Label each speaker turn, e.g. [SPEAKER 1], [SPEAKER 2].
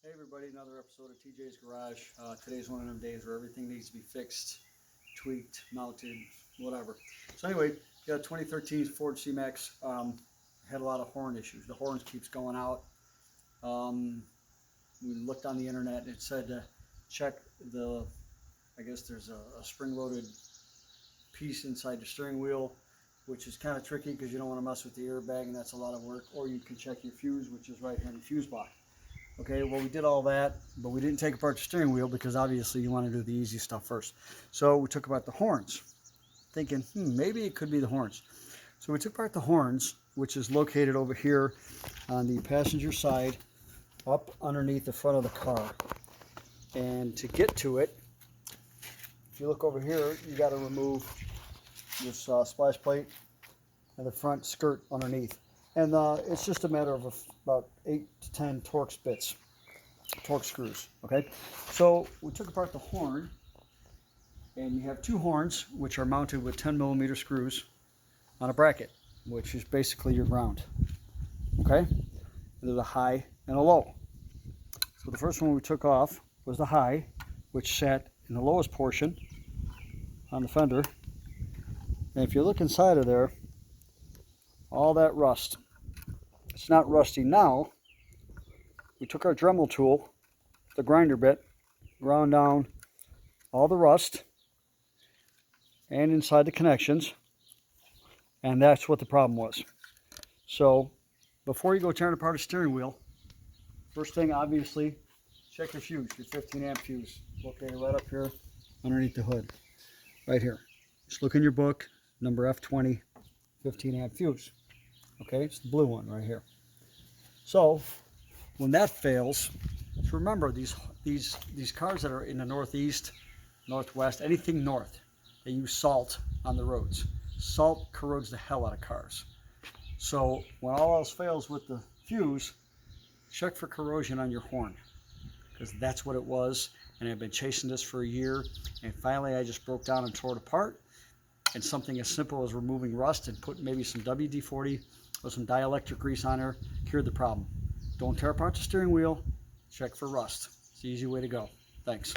[SPEAKER 1] Hey everybody, another episode of TJ's Garage. Today's one of them days where everything needs to be fixed, tweaked, mounted, whatever. So anyway, got a 2013 Ford Cmax. Had a lot of horn issues. The horns keeps going out. We looked on the internet and it said to check I guess there's a spring-loaded piece inside the steering wheel, which is kind of tricky because you don't want to mess with the airbag and that's a lot of work. Or you can check your fuse, which is right here in the fuse box. Okay, well, we did all that, but we didn't take apart the steering wheel because obviously you want to do the easy stuff first. So we took apart the horns, thinking, maybe it could be the horns. So we took apart the horns, which is located over here on the passenger side, up underneath the front of the car. And to get to it, if you look over here, you got to remove this splash plate and the front skirt underneath. And it's just a matter of about 8 to 10 torque screws, okay? So we took apart the horn, and you have two horns, which are mounted with 10mm screws on a bracket, which is basically your ground, okay? And there's a high and a low. So the first one we took off was the high, which sat in the lowest portion on the fender. And if you look inside of there, all that rust. It's not rusty now. We took our Dremel tool, the grinder bit, ground down all the rust and inside the connections, and that's what the problem was. So before you go tearing apart a steering wheel, first thing, obviously, check your fuse, your 15 amp fuse, located right up here underneath the hood, right here. Just look in your book, number F20, 15 amp fuse. Okay, it's the blue one right here. So when that fails, just remember these cars that are in the northeast, northwest, anything north, they use salt on the roads. Salt corrodes the hell out of cars. So when all else fails with the fuse, check for corrosion on your horn, because that's what it was. And I've been chasing this for a year, and finally I just broke down and tore it apart. And something as simple as removing rust and put maybe some WD-40 or some dielectric grease on there cured the problem. Don't tear apart the steering wheel. Check for rust. It's the easy way to go. Thanks.